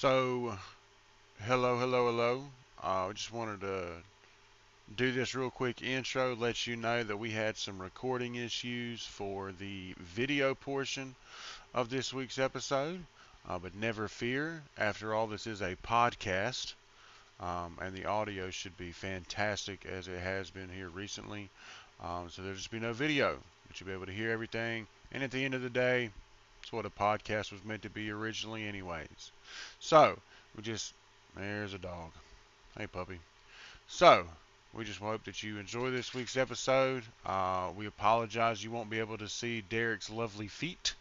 So, hello. I just wanted to do this real quick intro, let you know that we had some recording issues for the video portion of this week's episode. But never fear, after all, this is a podcast, and the audio should be fantastic as it has been here recently. So there'll just be no video, but you'll be able to hear everything. And at the end of the day, it's what a podcast was meant to be originally anyways. So, there's a dog. Hey, puppy. So, we just hope that you enjoy this week's episode. We apologize you won't be able to see Derek's lovely feet.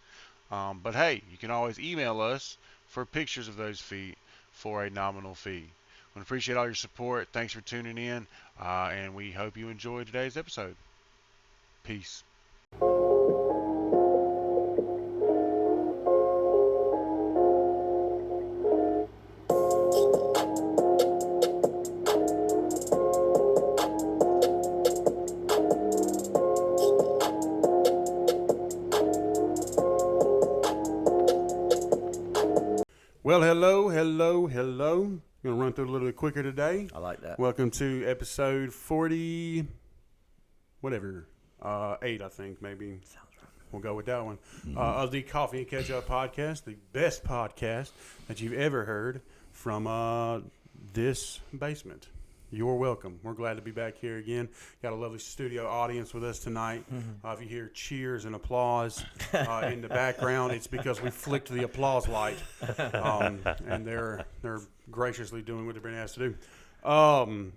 But hey, you can always email us for pictures of those feet for a nominal fee. We appreciate all your support. Thanks for tuning in, and we hope you enjoy today's episode. Peace. Well, hello. Gonna run through it a little bit quicker today. I like that. Welcome to episode 40, whatever, 8, I think, maybe. Sounds right. We'll go with that one. Of the Coffee and Catch Up podcast, the best podcast that you've ever heard from this basement. You're welcome. We're glad to be back here again. Got a lovely studio audience with us tonight. If you hear cheers and applause in the background, it's because we flicked the applause light, and they're graciously doing what they've been asked to do.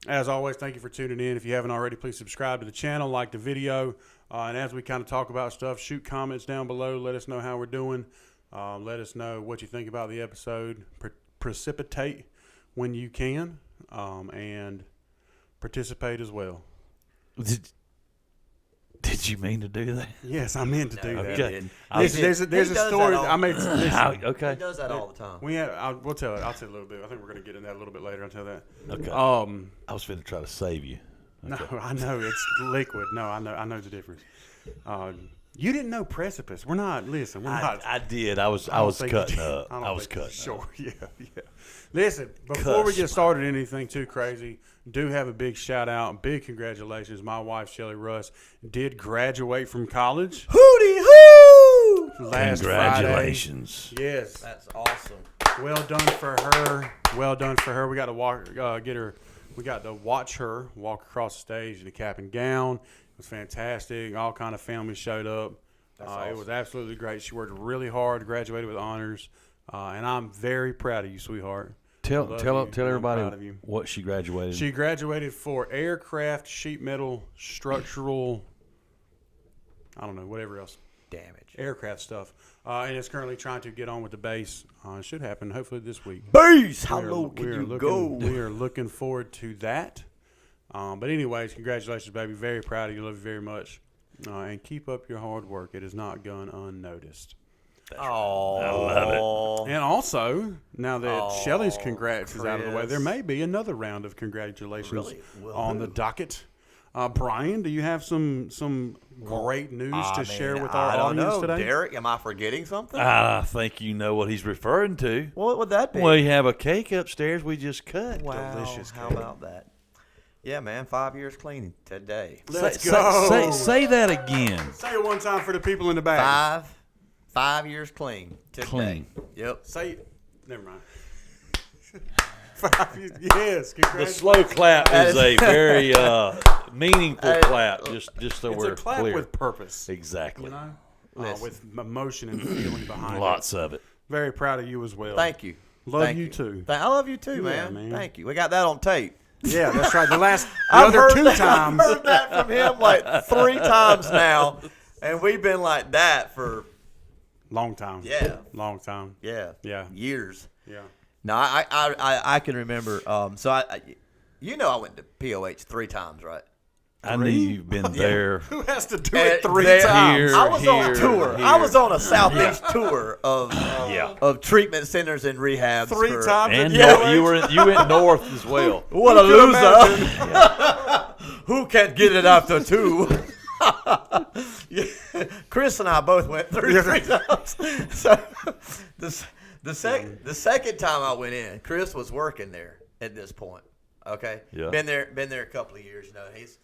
As always, thank you for tuning in. If you haven't already, please subscribe to the channel, like the video, and as we kind of talk about stuff, shoot comments down below. Let us know how we're doing. Let us know what you think about the episode. Precipitate when you can. And participate as well. Did you mean to do that? Yes, I meant to do that. Okay. There's a story. I made. Okay. He does that all the time. We'll tell it. I'll tell it a little bit. I think we're going to get into that a little bit later. I'll tell that. Okay. I was finna try to save you. Okay. No, I know it's liquid. No, I know the difference. You didn't know precipice. We're not. Listen, we're not. I did. I was cutting up. I was cutting up. Sure. Yeah. Listen, before we get started anything too crazy, do have a big shout out, big congratulations. My wife, Shelly Russ, did graduate from college. Hootie hoo! Last Congratulations. Friday. Yes. That's awesome. Well done for her. We got to we got to watch her walk across the stage in a cap and gown. It was fantastic. All kind of families showed up. Awesome. It was absolutely great. She worked really hard, graduated with honors, and I'm very proud of you, sweetheart. Tell everybody what she graduated. She graduated for aircraft, sheet metal, structural, I don't know, whatever else. Damage. Aircraft stuff. And is currently trying to get on with the base. It should happen hopefully this week. Base! How low can you go? We are looking forward to that. But anyways, congratulations, baby. Very proud of you. Love you very much. And keep up your hard work. It has not gone unnoticed. Oh, I love it. And also, now that Shelly's congrats is out of the way, Chris. there may be another round of congratulations Really? on the docket. Brian, do you have some great news to share with our I don't audience know. today? Derek, am I forgetting something? I think you know what he's referring to. What would that be? We have a cake upstairs we just cut. Wow, delicious how cake. about that? Yeah, man, 5 years clean today. Let's go. Say that again. Say it one time for the people in the back. 5 years clean today. Clean. Yep. Say it. Never mind. 5 years. Yes. The Congratulations. slow clap is a very meaningful clap. Just so It's we're a clap clear. with purpose. Exactly. You know? Listen. With emotion and feeling behind Lots it. of it. Very proud of you as well. Thank you. Love Thank you too. I love you too, Yeah, man. man. Thank you. We got that on tape. Yeah, that's right. The I've other heard two that, times. I've heard that from him like 3 times now, and we've been like that for Long time. Long time. Yeah. Years. Yeah. No, I can remember. So I went to POH 3 times, right? I knew you've been there. Who has to do And it 3 there- times? I was on a tour. I here. was on a Southeast tour of treatment centers and rehabs. 3 for- times. And Yeah. you went north as well. What a Who could loser! Who can't get it after 2? Yeah. Chris and I both went through 3 times. So The second time I went in, Chris was working there at this point. Okay, Yeah. Been there a couple of years. You know, he's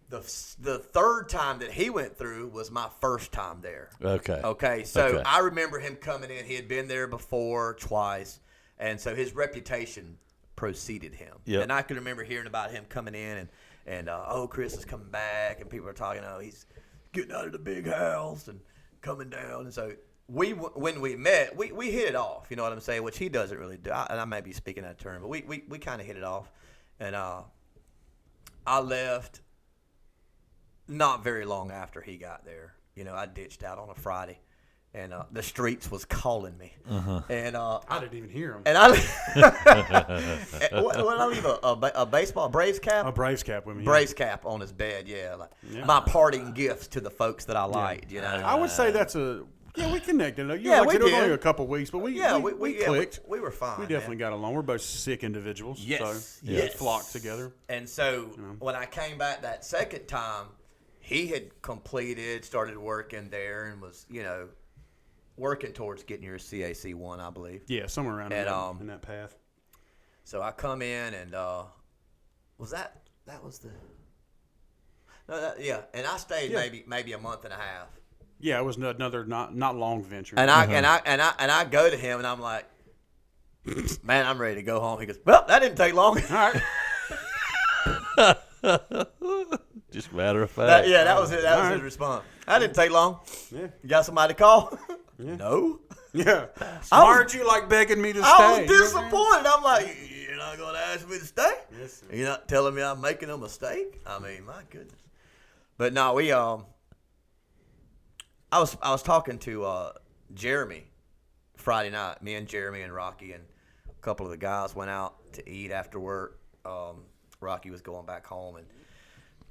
the third time that he went through was my first time there. Okay. Okay, so Okay. I remember him coming in. He had been there before twice, and so his reputation preceded him. Yep. And I can remember hearing about him coming in and oh, Chris is coming back, and people are talking, oh, he's getting out of the big house and coming down. And so when we met, we hit it off. You know what I'm saying? Which he doesn't really do. And I may be speaking that term, but we kind of hit it off. And I left not very long after he got there. You know, I ditched out on a Friday, and the streets was calling me. And I didn't even hear him. and I what did I leave a baseball Braves cap? A Braves cap with me. Braves cap on his bed, yeah. Like Yeah. my parting gifts to the folks that I liked, you know. I would say that's a we connected. Yeah, like, we it was did. only a couple weeks, but we clicked. We were fine. We definitely got along. We're both sick individuals. Yes, So yes. we flocked together. And so when I came back that second time, he had started working there, and was, you know, working towards getting your CAC 1, I believe. Yeah, somewhere around And, in that path. So I come in, and was that was the and I stayed maybe a month and a half. Yeah, it was another not long venture. And I go to him, and I'm like, man, I'm ready to go home. He goes, well, that didn't take long. All right. Just matter of fact. that was it. That was All his right. response. That didn't take long. Yeah. You got somebody to call? Yeah. No. Yeah. I Why was- aren't you like begging me to stay? I was disappointed. I'm like, you're not going to ask me to stay? Yes, sir. You're not telling me I'm making a mistake? I mean, my goodness. But no, we I was talking to Jeremy Friday night. Me and Jeremy and Rocky and a couple of the guys went out to eat after work. Rocky was going back home,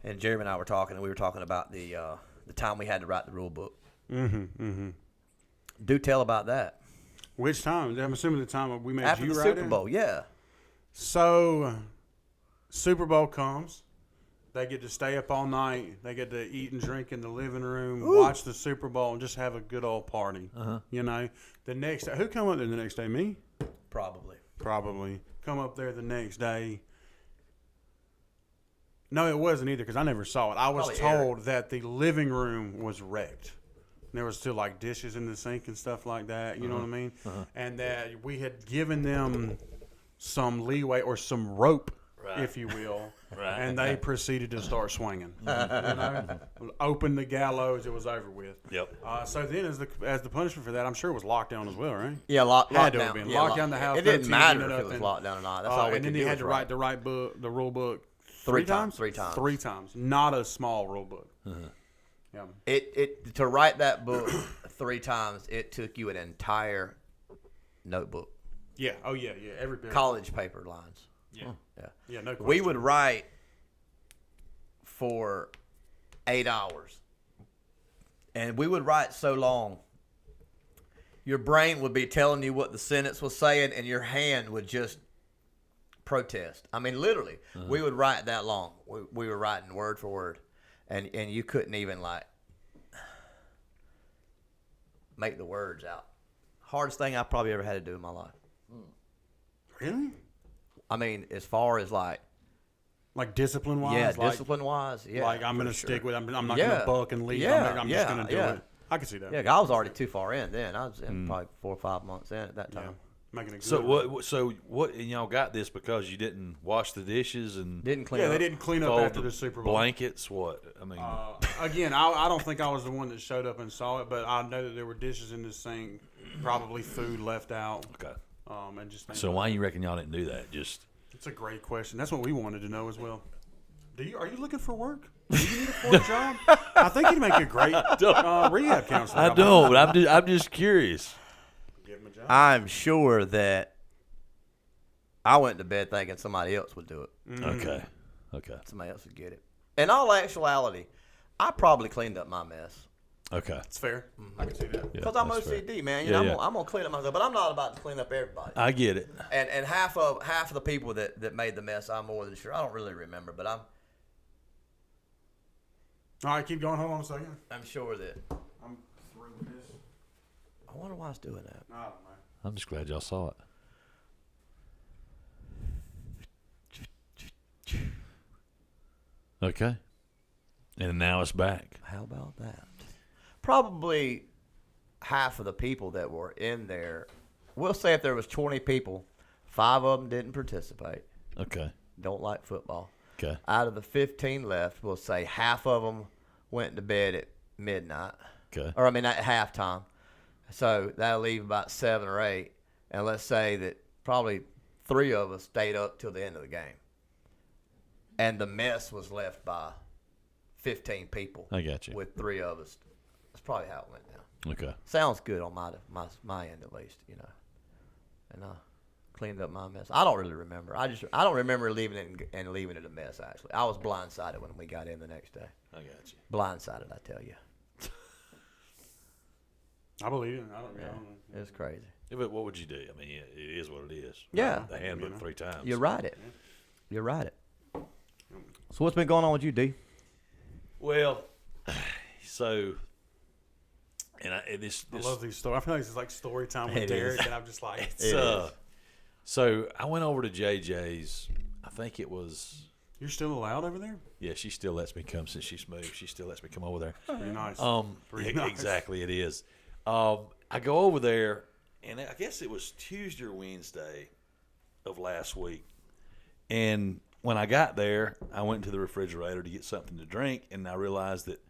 and Jeremy and I were talking, and we were talking about the time we had to write the rule book. Do tell about that. Which time? I'm assuming the time we made After you the write Super it? Bowl, yeah. So, Super Bowl comes. They get to stay up all night. They get to eat and drink in the living room, watch the Super Bowl, and just have a good old party. You know, the next day, who come up there the next day? Me? Probably. Probably. Come up there the next day. No, it wasn't either because I never saw it. I was Probably told that the living room was wrecked. There was still like dishes in the sink and stuff like that. You know what I mean? And that we had given them some leeway or some rope, if you will. Right. And they proceeded to start swinging. You know? Opened the gallows. It was over with. Yep. So then, as the punishment for that, I'm sure it was lockdown as well, right? Yeah, Had to lockdown. have been. Yeah, Lock down the house. It no didn't TV, matter no if it was nothing. locked down or not. That's all we And then could they do had was to write. write the rule book Three times. 3 times. 3 times. Not a small rule book. Yeah. It to write that book 3 times, it took you an entire notebook, Yeah. Oh yeah. Yeah. Every bit. college paper lines. Yeah. Yeah. Yeah. No question. We would write for 8 hours, and we would write so long. Your brain would be telling you what the sentence was saying, and your hand would just protest. I mean, literally, we would write that long. We were writing word for word, and you couldn't even like make the words out. Hardest thing I probably ever had to do in my life. Really? I mean, as far as like Discipline wise. discipline wise, yeah. Like I'm for gonna sure. stick with. I'm not Yeah. gonna buck and leave. Yeah, I'm just gonna do yeah. it. I can see that. Yeah, I was already too far in then. I was in probably 4 or 5 months in at that Yeah. time. Making it good. So what? And y'all got this because you didn't wash the dishes and Didn't clean Yeah, up. they didn't clean up fold after the Super Bowl. blankets. What? I mean, Again, I don't think I was the one that showed up and saw it, but I know that there were dishes in the sink, probably food left out. okay. And just things So like why you reckon y'all didn't do that? Just It's a great question. That's what we wanted to know as well. Are you looking for work? Do you need a full job? I think you'd make a great rehab counselor. I don't. I'm just curious. Give him a job. I'm sure that I went to bed thinking somebody else would do it. Okay. Okay. Somebody else would get it. In all actuality, I probably cleaned up my mess. Okay. It's fair. I can see that. Yeah, Because I'm that's fair. OCD, man. Yeah, I'm gonna clean up myself, but I'm not about to clean up everybody. I get it. And half of the people that made the mess, I'm more than sure. I don't really remember, but All right, keep going. Hold on a second. I'm sure that. I'm through with this. I wonder why it's doing that. I don't know. I'm just glad y'all saw it. Okay. And now it's back. How about that? Probably half of the people that were in there, we'll say if there was 20 people, 5 of them didn't participate. Okay. Don't like football. Okay. Out of the 15 left, we'll say half of them went to bed at midnight. Okay. Or, I mean, at halftime. So that'll leave about 7 or 8. And let's say that probably 3 of us stayed up till the end of the game. And the mess was left by 15 people. I got you. With 3 of us. That's probably how it went down. Okay. Sounds good on my end at least, you know. And I cleaned up my mess. I don't really remember. I don't remember leaving it a mess. Actually, I was blindsided when we got in the next day. I got you. Blindsided, I tell you. I believe it. I don't Yeah, know. it's crazy. Yeah, but what would you do? I mean, it is what it is. Yeah. The handbook 3 times. You're right. You're right. So what's been going on with you, D? Well, so, this I love these stories. I feel like this is like story time with It Derek, is. and I'm just like, it's so I went over to JJ's. I think it was. you're still allowed over there? Yeah, she still lets me come since she's moved. She still lets me come over there. Pretty nice. Pretty Yeah, nice. exactly, it is. I go over there, and I guess it was Tuesday or Wednesday of last week. And when I got there, I went to the refrigerator to get something to drink, and I realized that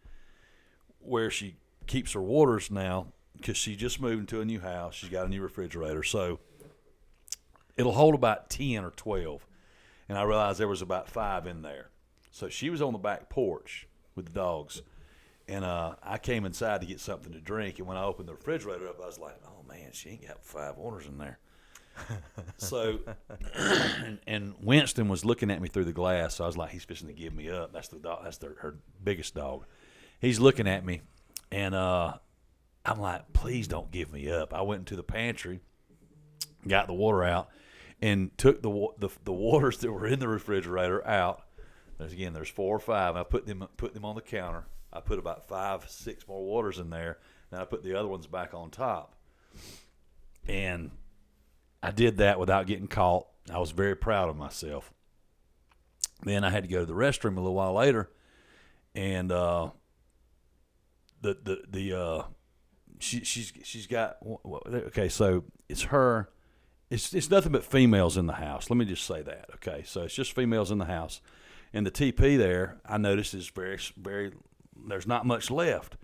where she keeps her waters now, because she just moved into a new house, she's got a new refrigerator, so it'll hold about 10 or 12. And I realized there was about 5 in there. So she was on the back porch with the dogs. And I came inside to get something to drink. And when I opened the refrigerator up, I was like, oh, man, she ain't got 5 waters in there. So, and Winston was looking at me through the glass. So I was like, he's fixing to give me up. That's the dog. That's her biggest dog. He's looking at me. And I'm like, please don't give me up. I went into the pantry, got the water out, and took the waters that were in the refrigerator out. There's 4 or 5. I put them on the counter. I put about 5, 6 more waters in there. Then I put the other ones back on top. And I did that without getting caught. I was very proud of myself. Then I had to go to the restroom a little while later, and she's got, okay, so it's her. It's nothing but females in the house. Let me just say that. Okay, so it's just females in the house, and the TP there I noticed is very, very. There's not much left.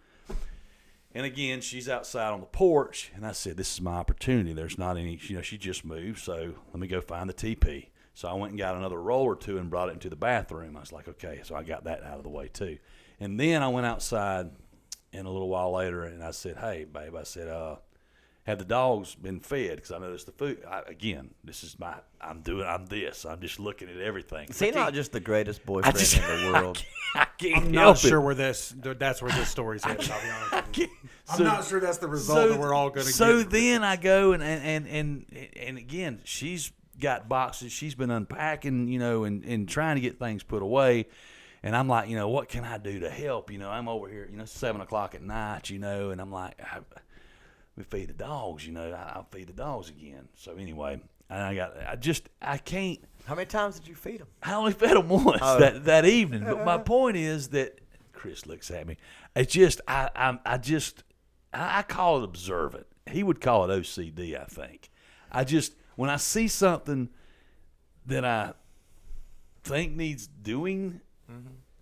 And again, she's outside on the porch, and I said, "This is my opportunity. There's not any. She just moved, so let me go find the TP." So I went and got another roll or 2 and brought it into the bathroom. I was like, "Okay," so I got that out of the way too. And then I went outside, and a little while later, and I said, "Hey, babe," I said, have the dogs been fed? Because I noticed the food. I'm just looking at everything. Is he not just the greatest boyfriend in the world? I can't I'm help not it. sure where that's where this story's headed. I'll be honest with you. I'm So- not sure that's the result that we're all going to get. So then I go and again, she's got boxes. She's been unpacking, and trying to get things put away. And I'm like, what can I do to help? I'm over here, 7 o'clock at night, and I'm like, we feed the dogs, I'll feed the dogs again. So anyway, I can't. How many times did you feed him? I only fed them once that evening. But my point is that Chris looks at me. It's just I call it observant. He would call it OCD. I think. When I see something that I think needs doing,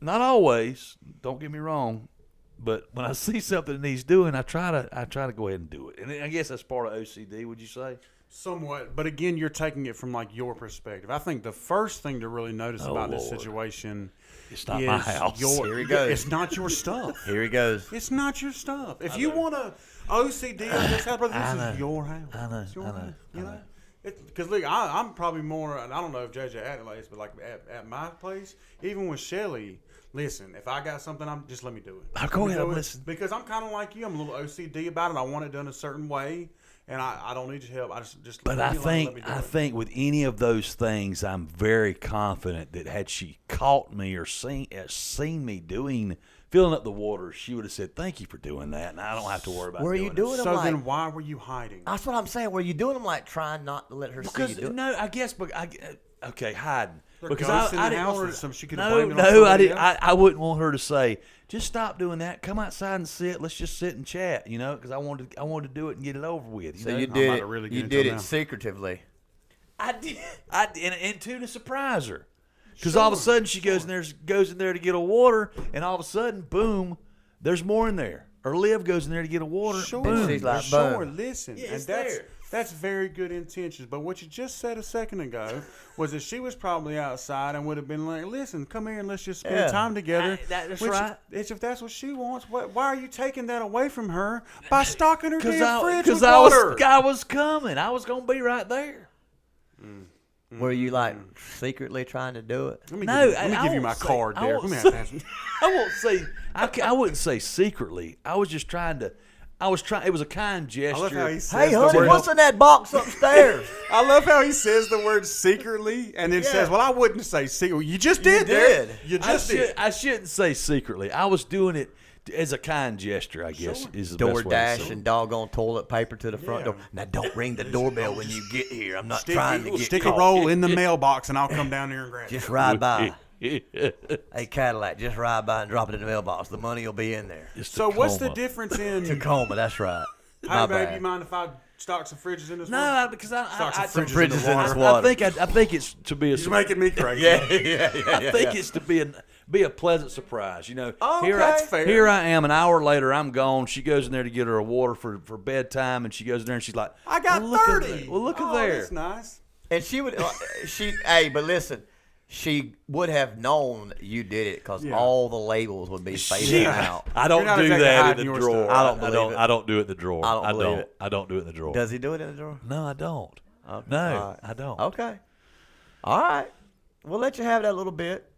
not always. Don't get me wrong. But when I see something that needs doing, I try to go ahead and do it. And I guess that's part of OCD. Would you say? Somewhat, but again, you're taking it from like your perspective. I think the first thing to really notice about this Lord. situation It's not is my house. Here he goes. It's not your stuff. Here he goes. It's not your stuff. If you want to OCD on this house, brother, I this know. is your house. I know. It's your I know. house, I know. Because look, I'm probably more. I don't know if JJ acted like this, but like at my place, even with Shelly. Listen, if I got something, just let me do it. I'll go Let me ahead do and it. listen. Because I'm kind of like you. I'm a little OCD about it. I want it done a certain way, and I don't need your help. I just. But let me do I it. think with any of those things, I'm very confident that had she caught me or seen me doing filling up the water, she would have said, "Thank you for doing that," and I don't have to worry about. Were you doing it. them So like? then why were you hiding? That's what I'm saying. Were you doing them like trying not to let her see Because you do it? no, I guess, but okay, hiding. There Because ghosts in I the didn't house want or her. something she could have No, blamed it on no, I somebody didn't. else? I wouldn't want her to say, "Just stop doing that. Come outside and sit. Let's just sit and chat." You know, because I wanted to do it and get it over with. So know? you I'm did about it. to really get You into did it it now. secretively. I did, and too, to surprise her, because all of a sudden she goes in there to get a water, and all of a sudden, boom, there's more in there. Or Liv goes in there to get a water, Sure, boom. She's like, sure. boom. Listen, Yeah, and it's that's there. that's very good intentions. But what you just said a second ago was that she was probably outside and would have been like, "Listen, come here and let's just spend Yeah. time together." That's Which, right. If that's what she wants, why are you taking that away from her by stocking her Because damn fridge because with I water? was coming. I was gonna be right there. Were you like secretly trying to do it? Let me No, give you I my won't say- card, I Derek. won't Let me have say- that. I won't say. I wouldn't say secretly. I was just trying to. I was trying. It was a kind gesture. I love how he says Hey, the honey, word. what's in that box upstairs? I love how he says the word secretly and then says, "Well, I wouldn't say secretly." You just did, Derek. did. You just did. I shouldn't say secretly. I was doing it as a kind gesture, I guess, is the best way to DoorDash say it. and doggone toilet paper to the front Yeah. door. Now, don't ring the doorbell when you get here. I'm not Stick, trying to get stick caught. a roll in the mailbox, and I'll come down there and grab it. Just ride by. Hey, Cadillac, just ride by and drop it in the mailbox. The money will be in there. It's So what's the Tacoma. difference in? Tacoma, that's right. Hey, My babe, bad. you mind if I stock some fridges in this No, one? because I Stock some I, fridges in the fridges in water. this water. I think it's to be a. You're making me crazy. Yeah. I think it's to be a pleasant surprise. You know, Okay. That's fair. Here I am, an hour later, I'm gone. She goes in there to get her a water for bedtime, and she goes in there and she's like, I got well, look 30. At there. Well, look at Oh, there. That's nice. And she would, hey, but listen, she would have known you did it because Yeah. all the labels would be faded Shit. out. I don't You're not do exactly that in hiding the your drawer. stuff. I don't believe it. I don't do it in the drawer. I don't believe it. I don't do it in the drawer. Does he do it in the drawer? No, I don't. Okay. No, All right. I don't. Okay. All right. We'll let you have that little bit.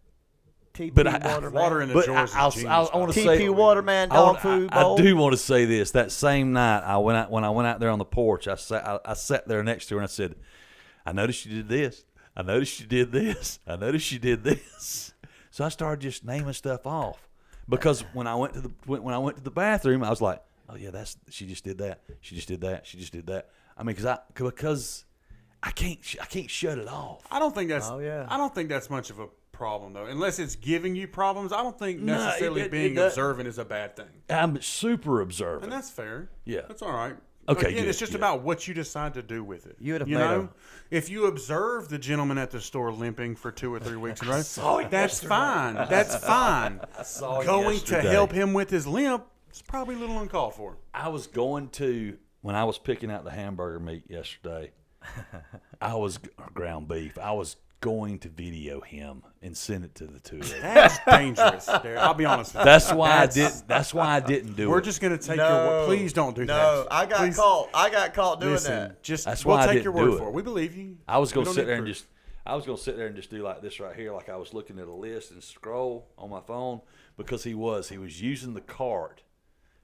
TP But Waterman. Water in the But drawers I is want genius, to TP say, Waterman dog food I bowl. do want to say this. That same night, when I went out there on the porch, I sat there next to her and I said, "I noticed you did this. I noticed you did this. I noticed you did this." So I started just naming stuff off because when I went to the bathroom, I was like, "Oh yeah, she just did that. She just did that. She just did that." I mean, because I can't shut it off. I don't think that's. Oh, yeah. I don't think that's much of a problem though, unless it's giving you problems. I don't think No, necessarily it being does- observant is a bad thing, I'm super and observant. that's fair. Yeah. that's all right. Okay, Again, good, it's just good. about what you decide to do with it. You would have you made know, if you observe the gentleman at the store limping for 2 or 3 weeks in a row, that's fine. That's fine. saw him Going to yesterday. help him with his limp is probably a little uncalled for. I was going to when I was picking out the hamburger meat yesterday. I was ground beef. I was going to video him and send it to the two of them. That's dangerous. Derek. I'll be honest with you. That's why I didn't. That's why I didn't do We're it. just gonna take your word. Please don't do that. No, I got Please. caught. I got caught doing Listen, that. just That's we'll why I take your didn't word do for it. it. We believe you. I was We going to don't sit need there and proof. just. I was going to sit there and just do like this right here, like I was looking at a list and scroll on my phone because he was using the cart.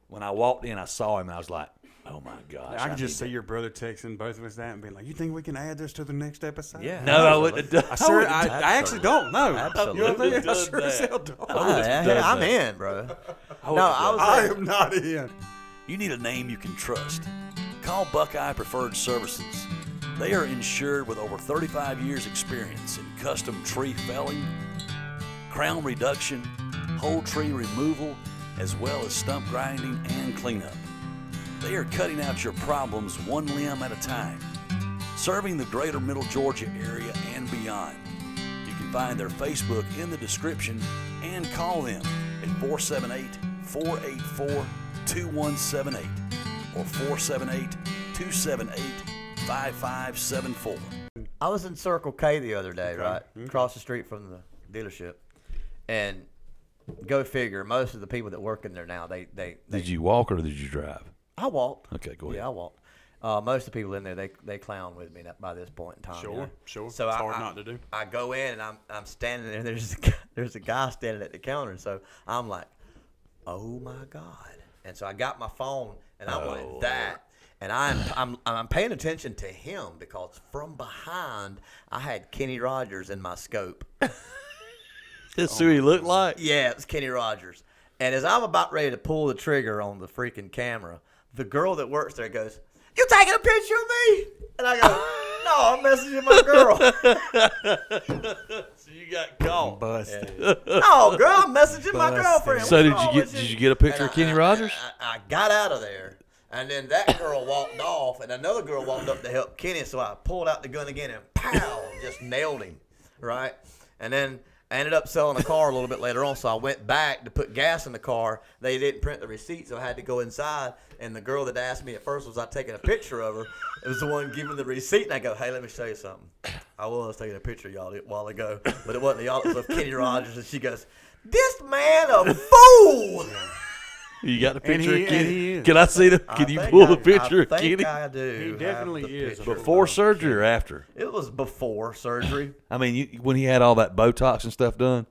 When I walked in, I saw him and I was like, "Oh my gosh!" I can just see need your brother texting both of us that and being like, "You think we can add this to the next episode?" Yeah. that." No, I wouldn't have done. I sure. wouldn't have done- I actually don't know. Absolutely. You know what I mean? I done sure as that. hell don't. I'm in, bro. I No, wouldn't have I done was. I am not in. You need a name you can trust. Call Buckeye Preferred Services. They are insured with over 35 years experience in custom tree felling, crown reduction, whole tree removal, as well as stump grinding and cleanup. They are cutting out your problems one limb at a time, serving the greater Middle Georgia area and beyond. You can find their Facebook in the description and call them at 478-484-2178 or 478-278-5574. I was in Circle K the other day, right? Across the street from the dealership. And go figure, most of the people that work in there now, they Did you walk or did you drive? I walked. Okay, go ahead. Yeah, I walked. Most of the people in there, they clown with me by this point in time. you know? Sure. So it's I- hard I- not to do. I go in and I'm standing there. And there's a guy standing at the counter. So I'm like, oh my God! And so I got my phone and I went that. And I'm paying attention to him because from behind I had Kenny Rogers in my scope. That's who he looked like. Yeah, it was Kenny Rogers. And as I'm about ready to pull the trigger on the freaking camera, the girl that works there goes, "You taking a picture of me?" And I go, "No, I'm messaging my girl." So you got caught. Busted. No, girl, I'm messaging my girlfriend. So What's did you get a picture And of Kenny Rogers? I got out of there, and then that girl walked off, and another girl walked up to help Kenny. So I pulled out the gun again and pow, just nailed him, right? And then I ended up selling a car a little bit later on, so I went back to put gas in the car. They didn't print the receipt, so I had to go inside. And the girl that asked me at first was I taking a picture of her. It was the one giving the receipt, and I go, "Hey, let me show you something. I was taking a picture of y'all a while ago, but it wasn't y'all. It was of Kenny Rogers." And she goes, "This man a fool." You got a picture he- of and he Kenny? is. Can I see the? Can you pull the picture of I think Kenny? I do. He have definitely the is. picture. Before surgery or after? It was before surgery. I mean, when he had all that Botox and stuff done.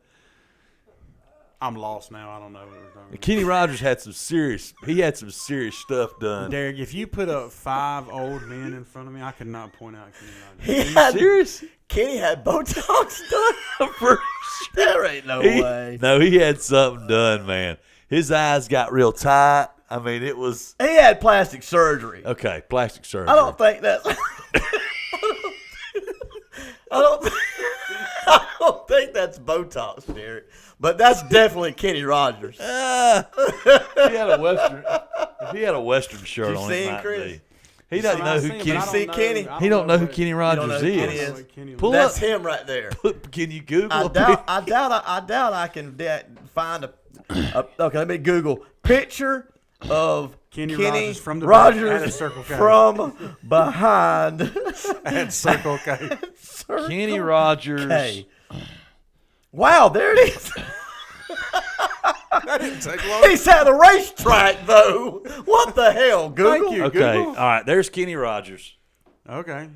I'm lost now. I don't know what we're talking about. Kenny Rogers had some serious. He had some serious stuff done. Derek, if you put up 5 old men in front of me, I could not point out Kenny Rogers. He Are you had, serious? Kenny had Botox done. For There ain't no way. No, he had something done, man. His eyes got real tight. I mean, it was He had plastic surgery. okay. Plastic surgery. I don't think that's. I don't think that's Botox, Derek. But that's definitely Kenny Rogers. He had a western. If he had a western shirt You on, seen it might Chris? be. He doesn't know who I've seen, Kenny. but I See don't Kenny? know- I He don't know who what- Kenny don't Rogers know who is. Kenny I don't is. know what Kenny Pull looks That's him right there. Can you Google? I a doubt. pic- I doubt I can find a. Okay, let me Google picture of Kenny Kenny Rogers from the Rogers back at a Circle K. from behind. at Circle K. Kenny Rogers. K. Wow, there it is. That didn't take long. He's at a racetrack though. What the hell, Google? Thank you. Okay, Google. all right. There's Kenny Rogers. Okay.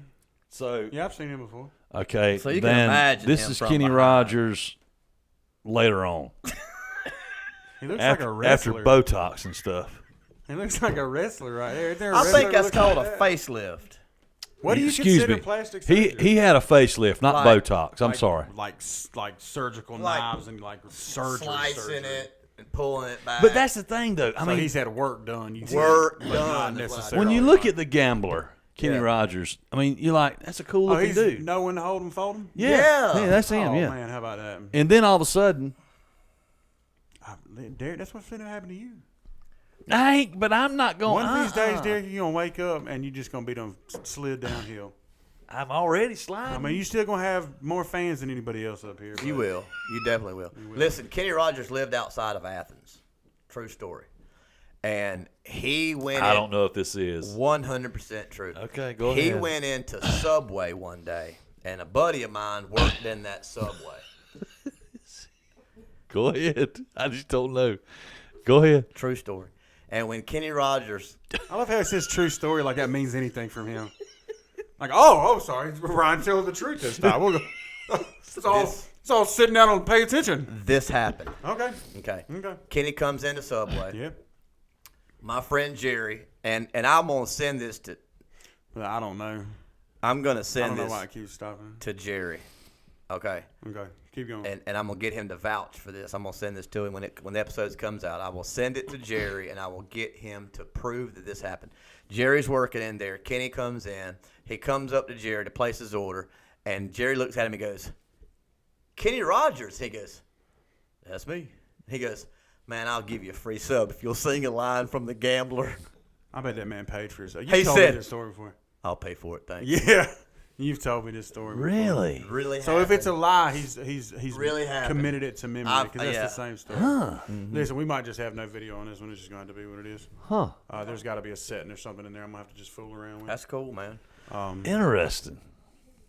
So Yeah, I've seen him before. okay, So you can then imagine this him is from Kenny behind. Rogers later on He looks after, like a after wrestler. Botox and stuff. He looks like a wrestler right there. Isn't there a I wrestler think that's looking called like a that? facelift. What do you Excuse consider me. plastic surgery? He had a facelift, not Like- Botox. I'm Like- sorry. Like surgical Like knives and like surgery. Slicing it and pulling it back. But that's the thing, though. I So mean, he's had work done. You see, Work but done not is what I necessarily. when you look at the gambler, Kenny Yeah. Rogers, I mean, you're like, that's a cool oh, looking he's dude. know when to hold him, fold him. Yeah, Yeah. that's him. Oh yeah. man, how about that? And then all of a sudden, Derek, that's what's finna happen to you. I ain't. But I'm not going. One of these days, Derek, you're gonna wake up and you're just gonna be done slid downhill. I'm already I sliding. mean, you still gonna have more fans than anybody else up here. You but- will. You definitely will. Listen, Kenny Rogers lived outside of Athens. True story. And he went I in don't know if this is 100% true. okay. Go He ahead. went into Subway one day, and a buddy of mine worked in that Subway. Go ahead. I just don't know. Go ahead. True story. And when Kenny Rogers, I love how it says true story like that means anything from him. Like, oh, sorry, Ryan telling the truth this time. We'll go. It's all sitting down on pay attention. this happened. Okay. Okay. Okay. Kenny comes into Subway. Yeah. My friend Jerry, and I'm gonna send this to. But I don't know. I'm gonna I send don't know this why it keeps stopping. to Jerry. Okay. Okay. Keep going. And I'm gonna get him to vouch for this. I'm gonna send this to him when the episode comes out. I will send it to Jerry, and I will get him to prove that this happened. Jerry's working in there. Kenny comes in. He comes up to Jerry to place his order, and Jerry looks at him and goes, "Kenny Rogers." He goes, "That's me." He goes, "Man, I'll give you a free sub if you'll sing a line from The Gambler." I bet that man paid for his. You He told said- me this story before. I'll pay for it. Thank you. Yeah. You've told me this story before. Really? Really? So if it's a happened. lie, he's Really happened. committed it to memory I've- because that's yeah. the same story. Huh. Listen, we might just have no video on this one. It's just going to have to be what it is. Huh. There's got to be a setting or something in there. I'm gonna have to just fool around with. That's cool, man. Interesting.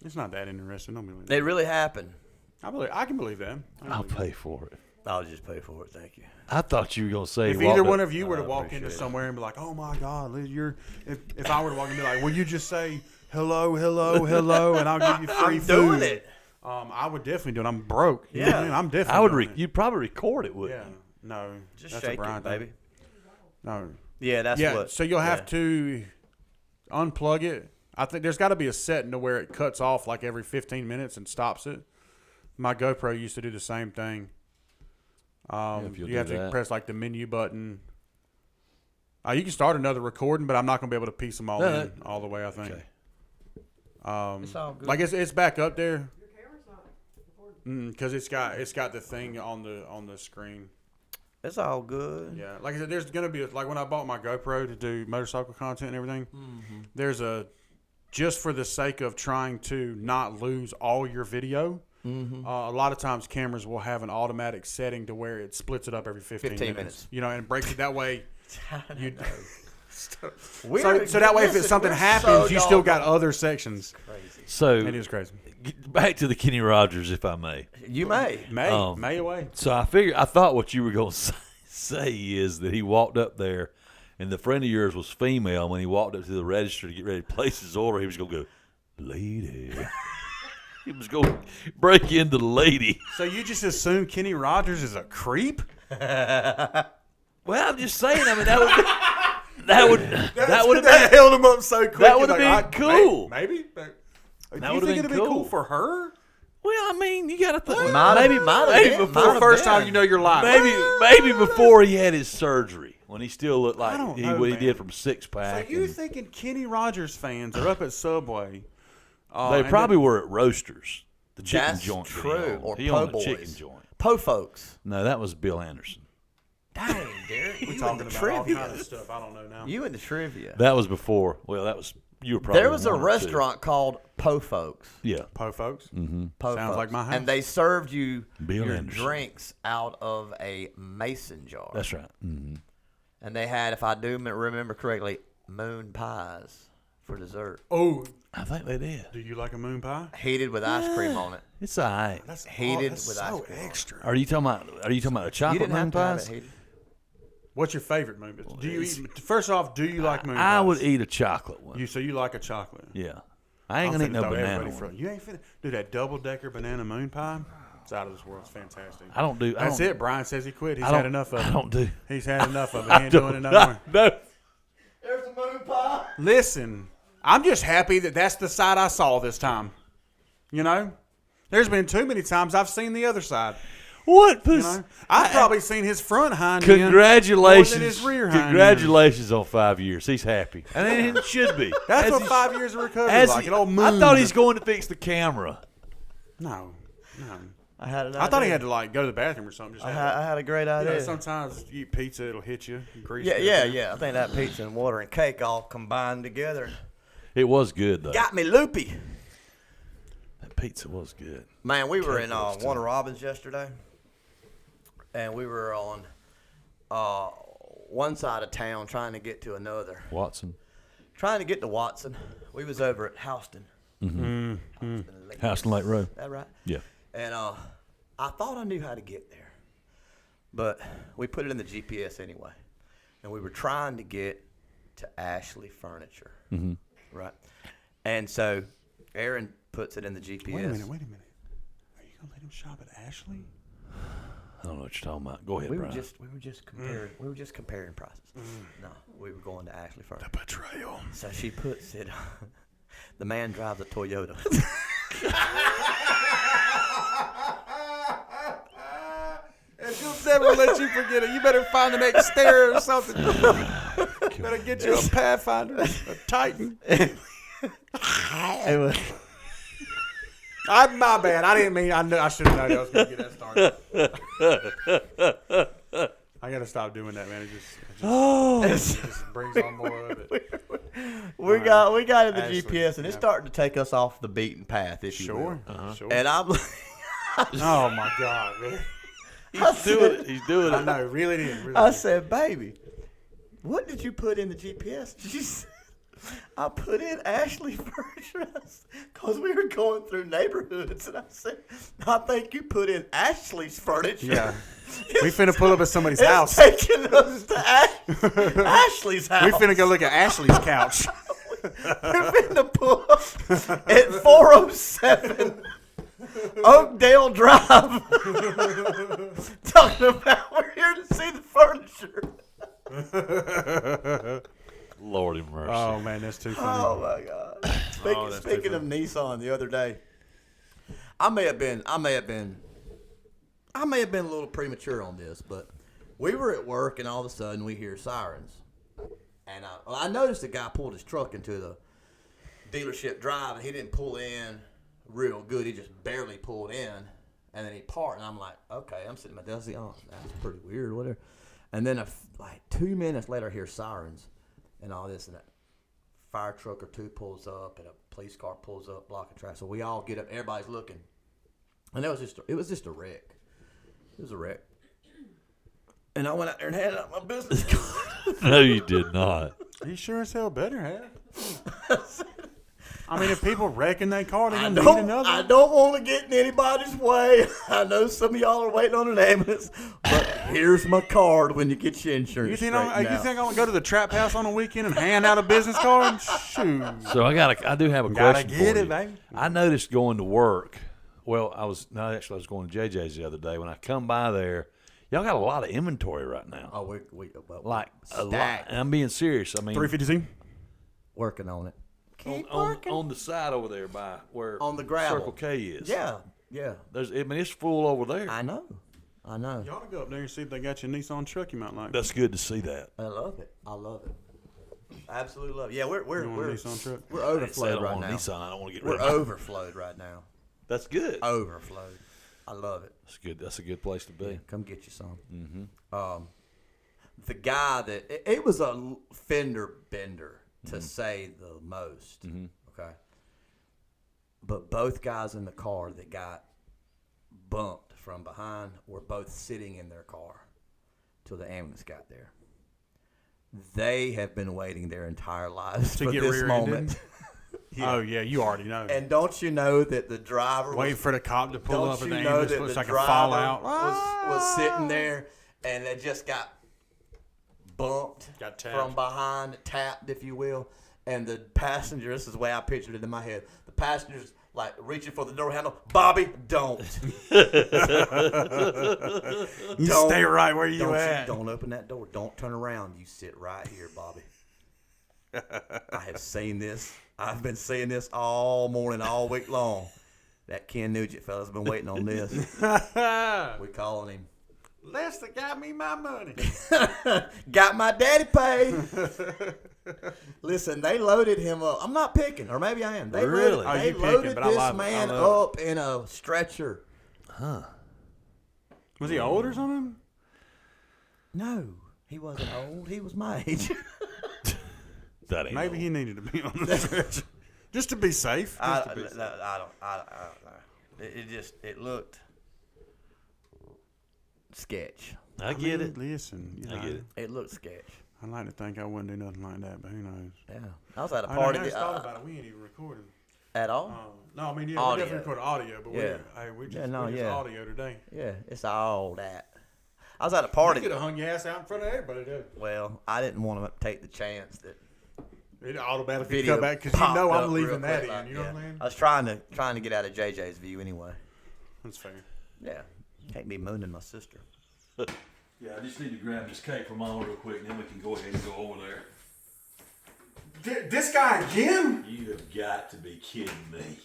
It's not that interesting. Don't believe It really happened. I can believe that. I'll pay for it. I'll just pay for it. Thank you. I thought you were gonna say. If walked either up- one of you were to I walk appreciate into it. somewhere and be like, "Oh my God, Liz, if I were to walk in and be like, will you just say hello, hello, hello, and I'll give you free I'm food?" doing it. I would definitely do it. I'm broke. You know what I Yeah. mean? I'm definitely. I would. doing it. You'd probably record it, Yeah. wouldn't you? No. Just that's a shake Brian it, thing. baby. No. Yeah, that's Yeah. what. So you'll have yeah. to unplug it. I think there's got to be a setting to where it cuts off like every 15 minutes and stops it. My GoPro used to do the same thing. if you'll You have do to that. press like the menu button. You can start another recording, but I'm not going to be able to piece them all No, in all the way, I think. Okay. It's all good. Like it's back up there. Because it's got the thing on the screen. It's all good. Yeah, like I said, there's gonna be like when I bought my GoPro to do motorcycle content and everything. There's just for the sake of trying to not lose all your video. A lot of times cameras will have an automatic setting to where it splits it up every 15 minutes. You know, and breaks it that way. You so that way, if something happens, you still got other sections. Crazy. So It is crazy. back to the Kenny Rogers, if I may. You may. May away. So I thought what you were going to say is that he walked up there, and the friend of yours was female. When he walked up to the register to get ready to place his order, he was going to go, lady. He was going to break into the lady. So you just assume Kenny Rogers is a creep? Well, I'm just saying. I mean, that would have That held him up so quick. That would He's have like, been cool. Maybe. That you would think have it'd been be cool cool for her? Well, I mean, you got to think. Maybe before The first time you know you're lying. Maybe before he had his surgery, when he still looked I like don't he know, what he man. did from Six So Pack. you thinking Kenny Rogers fans are up at Subway? They and probably were at Roasters, the chicken That's joint. that he true. owned. Or he Po' owned a Boys. chicken joint. Po folks. No, that was Bill Anderson. Dang, Derek. We're You talking into about all trivia. kind of stuff I don't know now. You into trivia. That was before. Well, that was you were probably. There was a one or two. restaurant called Po Folks. Yeah. Po folks. Po Sounds Folks. like my house. And they served you Bill your Anderson. drinks out of a mason jar. That's right. Mm-hmm. And they had, if I do remember correctly, moon pies for dessert. Oh, I think they did. do you like a moon pie? Heated with ice cream on it. It's all right. That's Heated that's with so ice cream on it. extra. Are you talking about the You chocolate didn't moon have to have pies? it heated. What's your favorite moon pie? Do you eat? First off, do you like moon pies? I would eat a chocolate one. So you like a chocolate? Yeah. I ain't I'm gonna eat finna no throw banana everybody one. for- You ain't finna do that double decker banana moon pie. It's out of this world. It's fantastic. I don't do. I That's don't, it. Brian says he quit. He's I don't- had enough of it. I don't do. He's had enough of it. He ain't doing it no more. No. There's a moon pie. Listen, I'm just happy that that's the side I saw this time. You know, there's been too many times I've seen the other side. What? You know, I've probably seen his front hind end more Congratulations! than his rear hind end. Congratulations on 5 years. He's happy, and it should be. That's As what he- 5 years of recovery as is like. he- An old moon. I thought he's going to fix the camera. No. I had an idea. I thought he had to like go to the bathroom or something. Just I have had a great you know, idea. sometimes you eat pizza, it'll hit you. Grease Yeah, it. yeah, yeah. I think that pizza and water and cake all combined together It was good though. got me loopy. That pizza was good. Man, we were in Cake was Warner Robins yesterday, and we were on one side of town trying to get to another. Watson, Trying to get to Watson. We was over at Houston. Houston Lake. Houston Lake Road. That right? Yeah. And I thought I knew how to get there, but we put it in the GPS anyway, and we were trying to get to Ashley Furniture, right? And so Aaron puts it in the GPS. Wait a minute. Are you gonna let him shop at Ashley? I don't know what you're talking about. Go ahead, We were Brian. just comparing. We were just comparing prices. No, we were going to Ashley Furniture. Betrayal. So she puts it. The man drives a Toyota. And she'll never let you forget it. You better find the next stair or something. Better get you a Pathfinder, a Titan. It was- My bad. I didn't mean. I should have known I was going to get that started. I got to stop doing that, man. It just brings on more of it. we got in the Ashley, GPS, and it's yeah. starting to take us off the beaten path, if you will. Sure. Sure. And I'm. Oh my God, man. He's doing it. He's doing I it. know. Really did. Really I did. said, baby, what did you put in the GPS? She said, I put in Ashley Furniture because we were going through neighborhoods. And I said, I think you put in Ashley's Furniture. Yeah. We finna pull up at somebody's It's house. taking us to Ashley's house. We finna go look at Ashley's couch. We're finna pull up at 407 Oakdale Drive. Talking about we're here to see the furniture. Lord have mercy. Oh man, that's too funny. Oh my God! that's Speaking of Nissan, the other day, I may have been I may have been a little premature on this, but we were at work and all of a sudden we hear sirens. And I noticed the guy pulled his truck into the dealership drive and he didn't pull in real good. He just barely pulled in and then he parked. And I'm like, okay, I'm sitting at my desk. Oh, that's pretty weird, whatever. And then like 2 minutes later, I hear sirens and all this. And a fire truck or two pulls up and a police car pulls up, blocking traffic. So we all get up. Everybody's looking. And it was just a wreck. It was a wreck. And I went out there and handed out my business card. No, you did not. You sure as hell better have. I mean, if people wrecking their car, they're I going to need another. I don't want to get in anybody's way. I know some of y'all are waiting on an ambulance, but here's my card when you get your insurance. You think I'm going to go to the trap house on the weekend and hand out a business card? Shoot. So I do have a Gotta question get for it, you. baby. I noticed going to work. Well, I was going to JJ's the other day. When I come by there, y'all got a lot of inventory right now. Oh, we Like a lot. stacked. And I'm being serious. I mean, 350Z? Working on it. Keep on working. on the side over there by where On the gravel. Circle K is. Yeah. It's full over there. I know. You ought to go up there and see if they got your Nissan truck you might like. That's good to see that. I love it. Absolutely love it. Yeah, we're You want a Nissan truck? we're I overflowed don't right want a now. Nissan. I don't want to get We're rid of it. overflowed right now. That's good. Overflowed. I love it. That's good. That's a good place to be. Come get you some. Mm-hmm. The guy that it was a fender bender to say the most. Mm-hmm. Okay. But both guys in the car that got bumped from behind were both sitting in their car till the ambulance got there. They have been waiting their entire lives To for get this rear-ended? moment. Yeah. Oh, yeah, you already know. And don't you know that the driver Wait for the cop to pull don't up at you the know ambulance that so the I can fall driver out. was sitting there and they just got bumped Got tapped. from behind, tapped, if you will. And the passenger, this is the way I pictured it in my head, the passenger's like reaching for the door handle. Bobby, don't. You stay right where you at. Don't open that door. Don't turn around. You sit right here, Bobby. I have seen this. I've been seeing this all morning, all week long. That Ken Nugent fella's been waiting on this. We calling him. Lester got me my money. Got my daddy paid. Listen, they loaded him up. I'm not picking, or maybe I am. They Really? Loaded, Oh, they you picking, loaded but I this love it. I man love up in a stretcher. Was he old or something? No, he wasn't old. He was my age. That ain't Maybe no- he needed to be on the stretcher. Just to be safe. I don't know. It looked sketch. I get it. Listen, I get it. It looked sketch. I'd like to think I wouldn't do nothing like that, but who knows? Yeah, I was at a I party just thought about it. We ain't even recorded. at all. No, I mean, yeah, Audio. we definitely recorded audio, but Yeah. we just, Yeah, no, we just yeah. audio today. Yeah, it's all that. I was at a You party. could have hung your ass out in front of everybody, dude. Well, I didn't want to take the chance that It automatically video come back because you popped know up I'm real leaving that quick in. like You know that. what I mean? I was trying to get out of JJ's view anyway. That's fair. Yeah, can't be mooning my sister. Yeah, I just need to grab this cake from Mom real quick, and then we can go ahead and go over there. This guy again? You have got to be kidding me.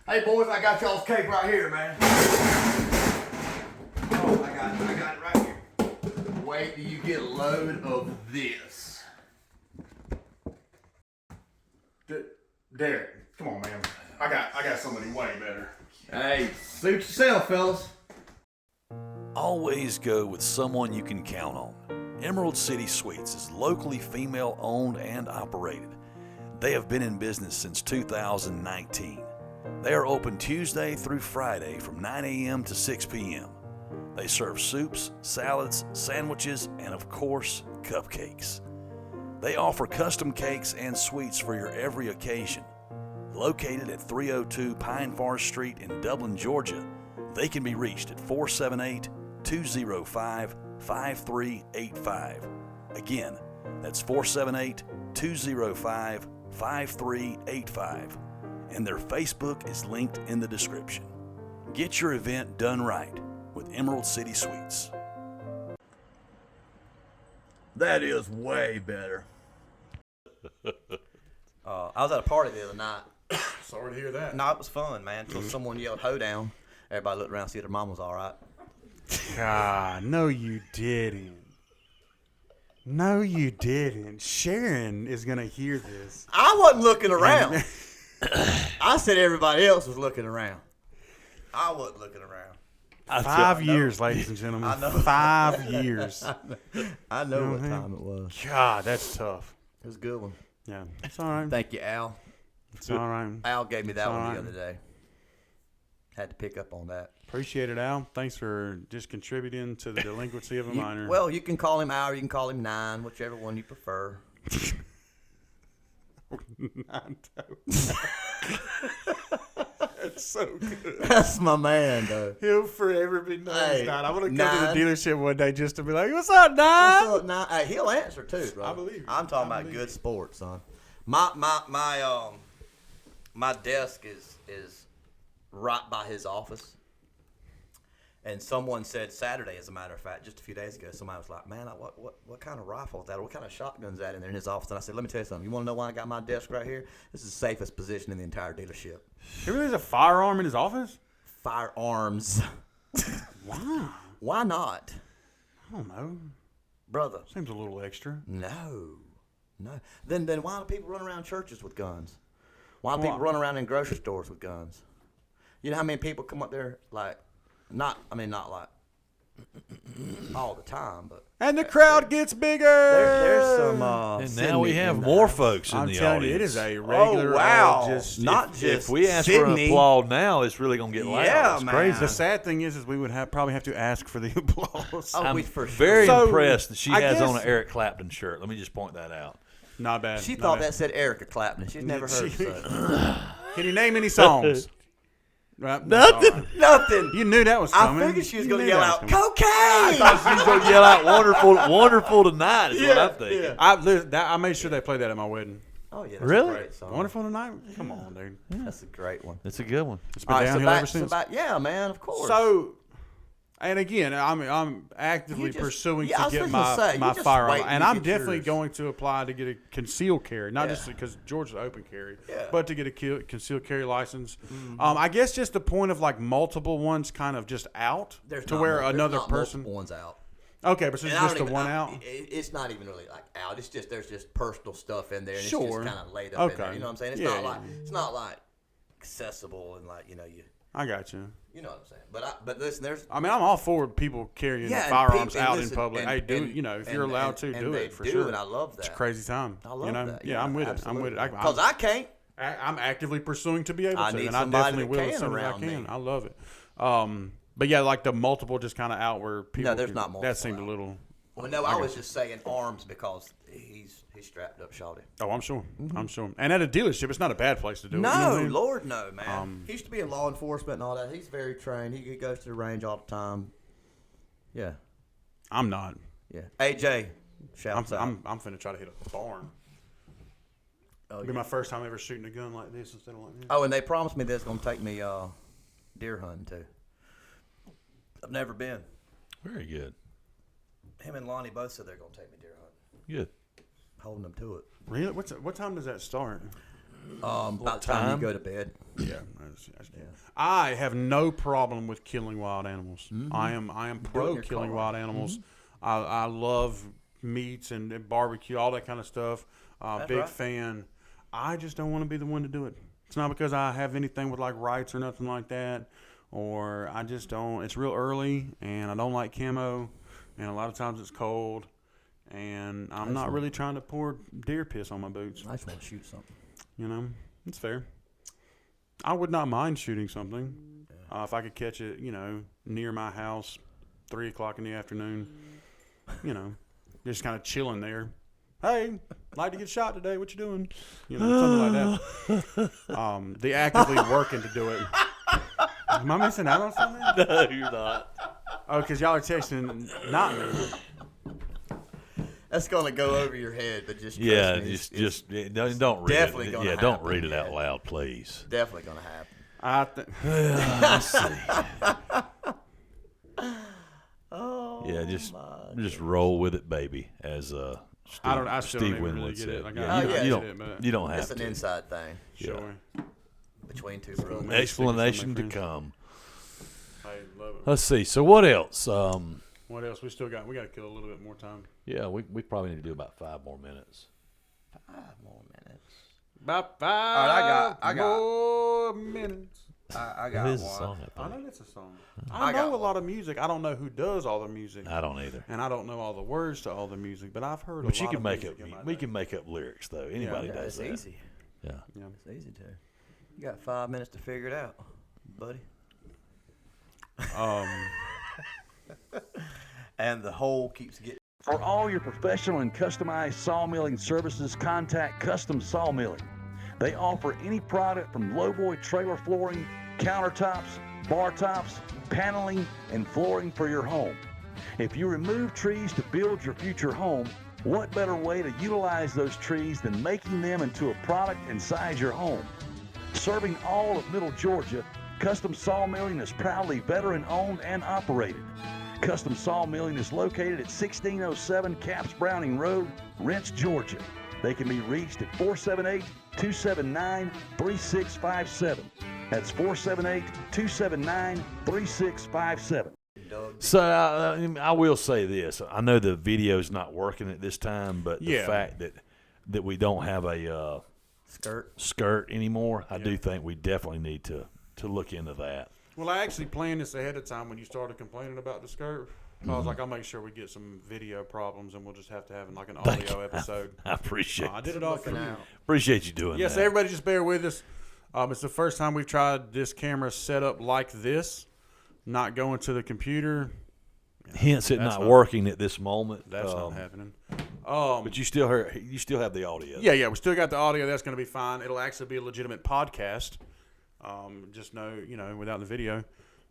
Hey boys, I got y'all's cake right here, man. Oh, I got it right here. Wait till you get a load of this. Derek, come on, man. I got somebody way better. Hey, suit yourself, fellas. Always go with someone you can count on. Emerald City Sweets is locally female owned and operated. They have been in business since 2019. They are open Tuesday through Friday from 9 a.m. to 6 p.m. They serve soups, salads, sandwiches, and of course, cupcakes. They offer custom cakes and sweets for your every occasion. Located at 302 Pine Forest Street in Dublin, Georgia, they can be reached at 478-205-5385. Again, that's 478-205-5385. And their Facebook is linked in the description. Get your event done right with Emerald City Sweets. That is way better. I was at a party the other night. Sorry to hear that. No, it was fun, man. Until someone yelled "hoedown." Everybody looked around, see if their mom was all right. God, no, you didn't. No, you didn't. Sharon is gonna hear this. I wasn't looking around. I said everybody else was looking around. I wasn't looking around. 5 years, ladies and gentlemen. I know. 5 years. I know what time it was. God, that's tough. It was a good one. Yeah, it's all right. Thank you, Al. It's all right. Al gave me that one all the right. other day. Had to pick up on that. Appreciate it, Al. Thanks for just contributing to the delinquency of a minor. Well, you can call him Al or you can call him Nine, whichever one you prefer. That's so good. That's my man, though. He'll forever be known as Hey, Nine. I want to come Nine. to the dealership one day just to be like, "What's up, Nine?" What's up, Nine? Hey, he'll answer too, bro. I believe you. I'm talking I about believe good sports, son. My desk is right by his office. And someone said Saturday, as a matter of fact, just a few days ago, somebody was like, "Man, what kind of rifle is that? What kind of shotgun's that in there in his office?" And I said, "Let me tell you something. You want to know why I got my desk right here? This is the safest position in the entire dealership. He really has a firearm in his office? Firearms. Wow. Why not, I don't know. brother? Seems a little extra. No. Then why do people run around churches with guns? Why do Well, people run around in grocery stores with guns? You know how many people come up there like, not like all the time, but And the crowd gets bigger. there's some. And now we have more folks in I'm the telling audience. you, it is a regular. wow. Just Not if- just If we ask for Sydney. an applaud now, it's really gonna get loud. Yeah, It's man. crazy. The sad thing is we would have probably have to ask for the applause. Oh, I'm we for sure. very So, impressed that she I has guess- on an Eric Clapton shirt. Let me just point that out. Not bad. She not thought bad. that said Erica Clapton. She's never heard She- such. Can you name any songs? Right, Nothing. Nothing. You knew that was I coming. figured she was You going to knew yell that was out, coming. "Cocaine!" She's gonna yell out "wonderful tonight" is what I'm thinking. yeah. I made sure they played that at my wedding. Oh yeah, that's Really? a great song. Wonderful tonight. Come on, dude. That's a great one. It's a good one. It's been All right, downhill ever since. yeah, man, of course. So, and again, I'm actively You just- pursuing yeah, I to was get just gonna say, my you just firearm, wait and to I'm get definitely yours. going to apply to get a concealed carry, not Yeah. just because Georgia's open carry, Yeah. but to get a concealed carry license. I guess just the point of like multiple ones kind of just out There's to not where mul- there's another not person. multiple ones out. Okay, but so it's And I just don't the even- one out. It's not even really like out. It's just there's just personal stuff in there, and Sure. it's just kind of laid up in there. Okay. You know what I'm saying? It's Yeah, not yeah. like it's not like accessible and like you I got you. know what I'm saying. But listen, there's I mean, I'm all for people carrying yeah, and firearms people- and out listen, in public. and- hey, do and- you know if and- you're allowed and- to and do they it for do, sure? and I love that. It's a crazy time. I love you know? that. Yeah, I'm with it. I'm with it. Because I can't. I'm actively pursuing to be able I to, need and I somebody definitely that will can as soon as I around can. me. I love it. But yeah, like the multiple just kind of out where people. there's not multiple That seemed a out. little. Well, no, I was just saying arms because he's strapped up, shawty. Oh, I'm sure. I'm sure. And at a dealership, it's not a bad place to do it. you know what No, I mean? Lord, no, man. He used to be in law enforcement and all that. He's very trained. He goes to the range all the time. Yeah, I'm not. yeah. AJ, shouts out. I'm finna try to hit a barn. Oh, It'll be my first time ever shooting a gun like this instead of like this. Oh, and they promised me they're going to take me deer hunting too. I've never been. Very good. Him and Lonnie both said they're going to take me deer hunting. Good. Holding them to it. Really? What time does that start? About the time you go to bed. Yeah. I have no problem with killing wild animals. Mm-hmm. I am pro your killing car. wild animals. I love meats and barbecue, all that kind of stuff. Big right. fan. I just don't want to be the one to do it. It's not because I have anything with like rights or nothing like that, or I just don't. It's real early, and I don't like camo, and a lot of times it's cold, and I'm not really trying to pour deer piss on my boots. I just want to shoot something. You know, it's fair. I would not mind shooting something if I could catch it, you know, near my house, 3 o'clock in the afternoon. You know, just kind of chilling there. Hey, like to get shot today. What you doing? You know, something like that. The actively working to do it. Am I missing out on something? No, you're not. Oh, because y'all are texting not me. That's going to go over your head, but just trust Yeah, me, just don't read definitely it. gonna Yeah, don't happen, read it out yeah. loud, please. definitely going to happen. Let's see. Oh, Yeah, just roll with it, baby. As Steve, I still don't Steve even really Winwood get said. it. Like, yeah, I you, get you it, don't. but You don't have It's an to. inside thing. Sure. between two brothers. Explanation to come. I love it. Let's see. So what else? What else? We got to kill a little bit more time. Yeah, we probably need to do about 5 more minutes. 5 more minutes. About 5 I got more minutes. I It got is one. a song. I know that's a song. I I got know a one. lot of music. I don't know who does all the music. I don't either. And I don't know all the words to all the music, but I've heard But a you lot can of make music up. in my We day. can make up lyrics though. Anybody Yeah, does it's that. easy. Yeah. Yeah. It's easy to. You got 5 minutes to figure it out, buddy. And the hole keeps getting. For all your professional and customized sawmilling services, contact Custom Sawmilling. They offer any product from lowboy trailer flooring, countertops, bar tops, paneling, and flooring for your home. If you remove trees to build your future home, what better way to utilize those trees than making them into a product inside your home? Serving all of Middle Georgia, Custom Sawmilling is proudly veteran-owned and operated. Custom Sawmilling is located at 1607 Caps Browning Road, Rents, Georgia. They can be reached at 478-279-3657. That's 478-279-3657. So I will say this: I know the video's not working at this time, but the fact that we don't have a skirt anymore, I do think we definitely need to look into that. Well, I actually planned this ahead of time when you started complaining about the skirt. I was like, I'll make sure we get some video problems, and we'll just have to have like an audio episode. I appreciate. I did it all for you. Appreciate you doing Yes, that. everybody, just bear with us. It's the first time we've tried this camera set up like this, not going to the computer. Hence, it That's not working at this moment. That's not happening. But you still have the audio. Yeah, we still got the audio. That's going to be fine. It'll actually be a legitimate podcast. Just without the video.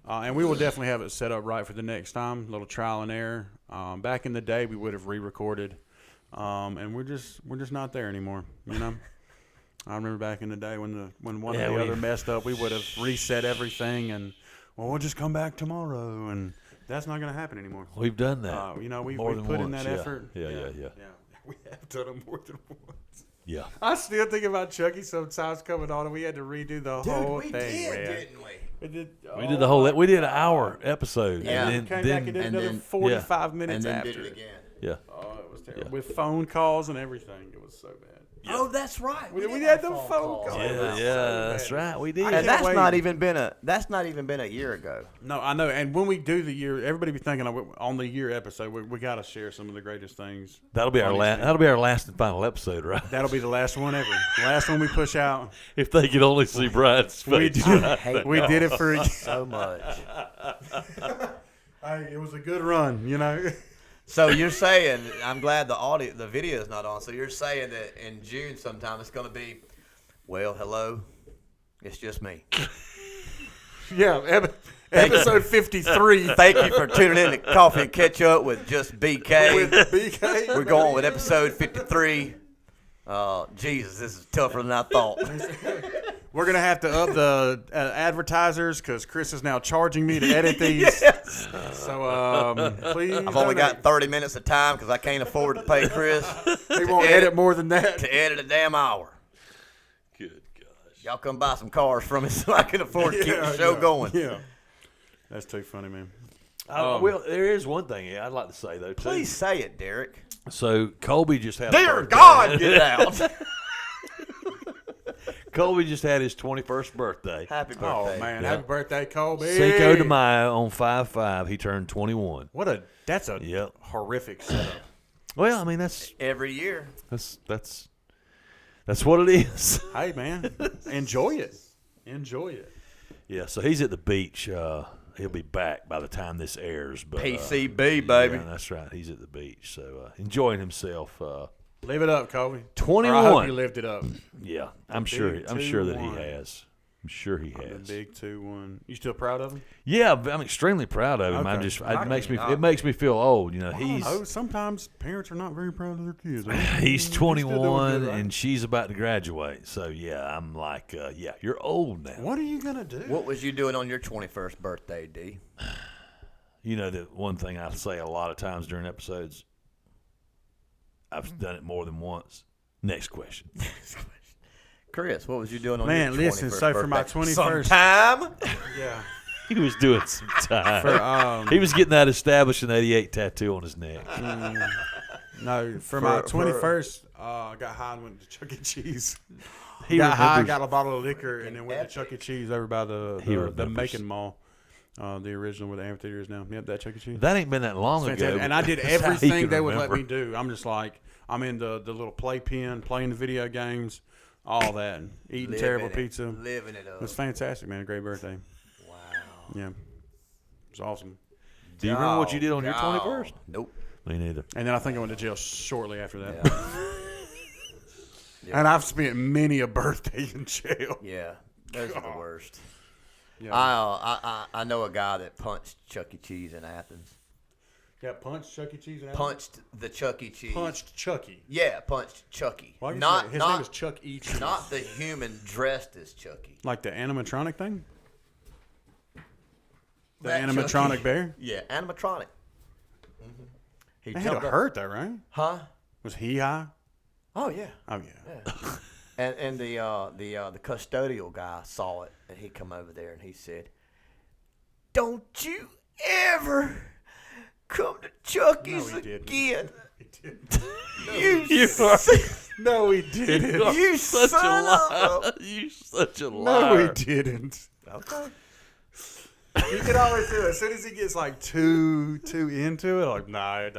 And we will definitely have it set up right for the next time. A little trial and error. Back in the day, we would have re-recorded, and we're just not there anymore. You know, I remember back in the day when one or the other messed up, we would have reset everything, and we'll just come back tomorrow, and that's not going to happen anymore. We've done that. We've more put than in once. that effort. Yeah. We have done it more than once. Yeah. I still think about Chucky sometimes coming on, and we had to redo the whole thing. didn't we? We did We did an hour episode. Yeah. And came then, back and did and another then- 45 And minutes then after. did it again. yeah. Oh, it was terrible. Yeah. With phone calls and everything. It was so bad. Oh, that's right. We did had have the phone calls. Yeah, that's right. We did. I And can't that's wait. not even been a year ago. No, I know. And when we do the year, everybody be thinking on the year episode, we got to share some of the greatest things. That'll be our last. That'll be our last and final episode, right? That'll be the last one ever. The last one we push out. If they could only see Brian's face. We did it for. So much. Hey, it was a good run, you know. So you're saying, I'm glad the video is not on. So you're saying that in June sometime it's going to be, well, hello, it's just me. Yeah, episode 53. Thank you for tuning in to Coffee and Catch Up with just BK. With BK. We're going with episode 53. Jesus, this is tougher than I thought. We're going to have to up the advertisers because Chris is now charging me to edit these. Yes. So please. I've only got 30 minutes of time because I can't afford to pay Chris He won't edit more than that. to edit a damn hour. Good gosh. Y'all come buy some cars from me so I can afford to keep the show going. Yeah. That's too funny, man. Well, there is one thing I'd like to say though. Too. Please say it, Derek. So Colby just had. Dear a birthday. God, get it out. Colby just had his 21st birthday. Happy birthday. Oh, man. Yeah. Happy birthday, Colby. Cinco de Mayo on 5/5. He turned 21. That's a Yep. horrific setup. Well, I mean that's Every year. what it is. Hey, man. Enjoy it. Enjoy it. Yeah. So he's at the beach. He'll be back by the time this airs. But PCB, baby. Yeah, that's right. He's at the beach, so enjoying himself. Live it up, Colby. 21. Or I hope you lived it up. Yeah, I'm sure that he 2-1. has. I'm sure he The has. big 2-1. You still proud of him? Yeah, I'm extremely proud of him. Okay. It makes me feel old. You know, Oh, sometimes parents are not very proud of their kids. he's He's still doing 21 good, right? and she's about to graduate. So yeah, I'm like, yeah, you're old now. What are you going to do? What was you doing on your 21st birthday, D? You know, the one thing I say a lot of times during episodes, I've done it more than once. Next question. Chris, what was you doing on Man, your 21st listen, so for my birthday? 21st Sometime? Yeah. He was doing some time. For, he was getting that established in '88 tattoo on his neck. No, for my 21st, I got high and went to Chuck E. Cheese. He Got high, remembers- got a bottle of liquor, and then went to Chuck E. Cheese over by the remembers. Macon Mall. The original where the amphitheater is now. Yep, that Chuck E. Cheese. That ain't been that long ago. Fantastic. And I did That's how he everything can they would let remember. me do. I'm just like, I'm in the little playpen, playing the video games, all that, eating Living terrible it, pizza. Living it It up. was fantastic, man. A great birthday. Wow. Yeah. It was awesome. Do you remember what you did on your Dog. 21st? Nope. Me neither. And then I think I went to jail shortly after that. Yeah. And I've spent many a birthday in jail. Yeah. Those are the worst. Yeah. I know a guy that punched Chuck E. Cheese in Athens. Yeah, punched Chuck E. Cheese and Punched the Chuck E. Cheese. punched Chucky. Yeah, punched Chucky. Why you Not say- his not name is Chuck E. Cheese. not the human dressed as Chucky. Like the animatronic thing? The That animatronic Chucky. bear? Yeah, animatronic. He They had to jumped up- hurt though, right? Huh? Was he high? Oh yeah. Oh yeah. Yeah. And the custodial guy saw it, and he come over there and he said, "Don't you ever come to Chucky's No, he didn't. again, He didn't. you No, he didn't. you Such a son of liar. You such a No, liar. he didn't. a." Okay. He can always do it. As soon as he gets like too into it, like, no, I'm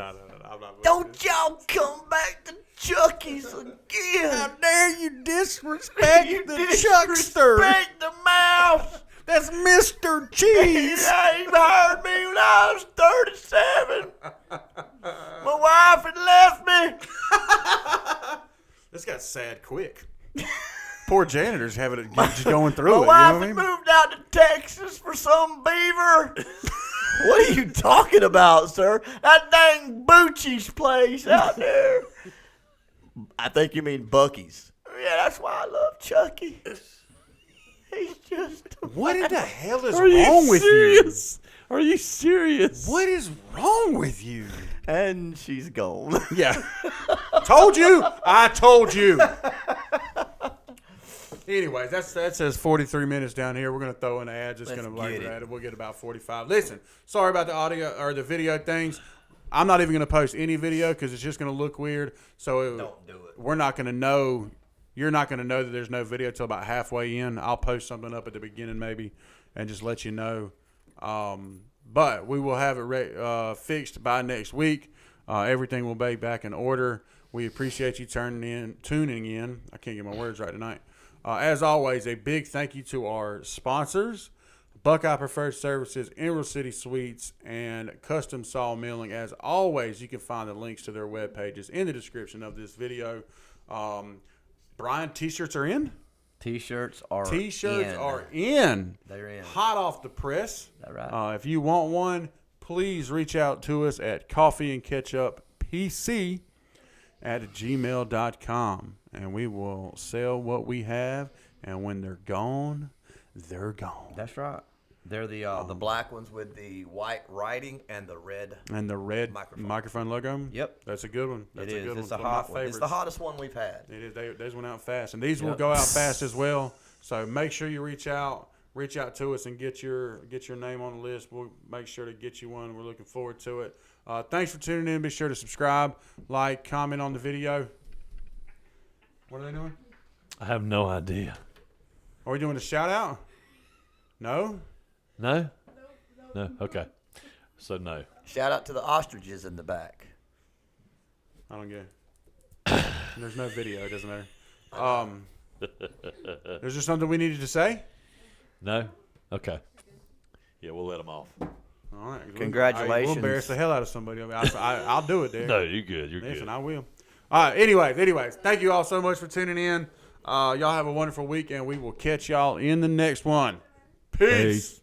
not. Don't y'all come back to Chucky's again. How dare you disrespect You the Chuckster? disrespect the mouse. That's Mr. He Cheese. ain't hired me when I was 37. My wife had left me. This got sad quick. Poor janitors having it just going through My it. You know wife what I had mean? moved out to Texas for some beaver. What are you talking about, sir? That dang Bucci's place out there. I think you mean Bucky's. Yeah, that's why I love Chucky. He's just What in the hell is Are you wrong with you? serious? Are you serious? What is wrong with you? And she's gone. Yeah. Told you. I told you. Anyways, that says 43 minutes down here. We're going to throw in ads. It's Let's going to get labor it. at it. We'll get about 45. Listen, sorry about the audio or the video things. I'm not even going to post any video because it's just going to look weird. So Don't do it. we're not going to know. You're not going to know that there's no video till about halfway in. I'll post something up at the beginning maybe and just let you know. But we will have it fixed by next week. Everything will be back in order. We appreciate you tuning in. I can't get my words right tonight. As always, a big thank you to our sponsors, Buckeye Preferred Services, Emerald City Suites, and Custom Sawmilling. As always, you can find the links to their web pages in the description of this video. Brian, T-shirts are in? T-shirts are T-shirts in. are in. They're in. Hot off the press. That right. If you want one, please reach out to us at coffeeandketchuppc@gmail.com, and we will sell what we have. And when they're gone, they're gone. That's right. They're the black ones with the white writing and the red. And the red Microphone. microphone logo. Yep. That's a good one. That's It a is. good It's one. a One of my hot one. It's the favorites. hottest one we've had. It is. Those went out fast, and these will Yep. go out fast as well. So make sure you reach out to us and get your name on the list. We'll make sure to get you one. We're looking forward to it. Thanks for tuning in. Be sure to subscribe, like, comment on the video. What are they doing? I have no idea. Are we doing a shout out? No. No? No? Okay. So, no. Shout out to the ostriches in the back. I don't get it. There's no video. It doesn't matter. Is there something we needed to say? No? Okay. Yeah, we'll let them off. All right. Congratulations. We'll embarrass the hell out of somebody. I mean, I'll do it, there. No, you're good. You're Listen, good. I will. All right. Anyways, thank you all so much for tuning in. Y'all have a wonderful week, and we will catch y'all in the next one. Peace.